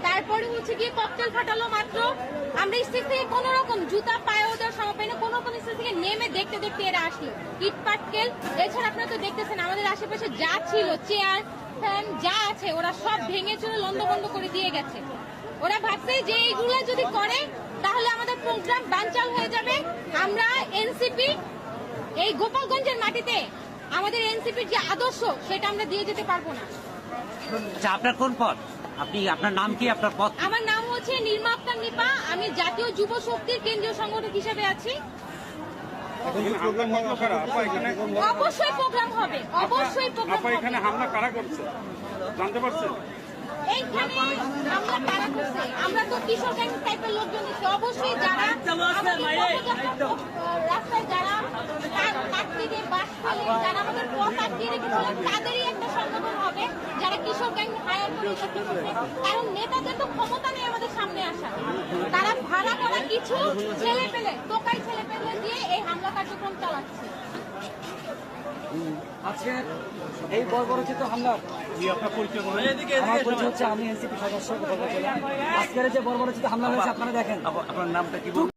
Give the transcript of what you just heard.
তারপরে হচ্ছে গিয়ে ককটেল ফাটালো মাত্র। আমরা স্টেজ থেকে কোন রকম জুতা পায়ে ওদের সময় পাই না, কোন স্টেজ থেকে নেমে দেখতে দেখতে এরা আসলো। ইট পাটকেল এছাড়া আপনারা তো দেখতেছেন আমাদের আশেপাশে যা ছিল চেয়ার ফ্যান যা আছে ওরা সব ভেঙে চুরে লন্ডভন্ড করে দিয়ে গেছে। ওরা ভাবছে যে এইগুলো যদি করে তাহলে আমাদের প্রোগ্রাম বানচাল হয়ে যাবে। আমরা এনসিপি এই গোপালগঞ্জের মাটিতে আমাদের এনসিপির যে আদর্শ সেটা আমরা দিয়ে যেতে পারবো না। আচ্ছা, আপনার কোন পদ? আপনার নাম কি? আপনার পদ? আমার নাম হচ্ছে নির্মা আক্তার নিপা। আমি জাতীয় যুব শক্তির কেন্দ্রীয় সংগঠক হিসেবে আছি। অবশ্যই প্রোগ্রাম হবে, অবশ্যই প্রোগ্রাম হবে। এখানে হামলা কারা করছে জানতে পারছেন? এইখানে হামলা কারা করছে? আমরা তো কিশোর গ্যাং টাইপের লোকজন দেখছি। অবশ্যই যারা রাস্তায় যারা কাটতে দিয়ে বাস ফেলে যারা আমাদের পথ আটকিয়ে রেখেছিলেন তাদেরই একটা সংগঠন হবে যারা কিশোর গ্যাং হায়ার করে করতে করছে। কারণ নেতাদের তো ক্ষমতা নেই আমাদের সামনে আসা। তারা ভাড়া করা কিছু ছেলে পেলে টোকাই ছেলে পেলে দিয়ে এই হামলা কার্যক্রম চালাচ্ছে। আজকে এই বর্বরচিত হামলার আমার পরিচয় হচ্ছে আমি এনসিপি সদস্য। আজকের যে বর্বরচিত হামলা হয়েছে আপনারা দেখেন। আপনার নামটা কি বলুন?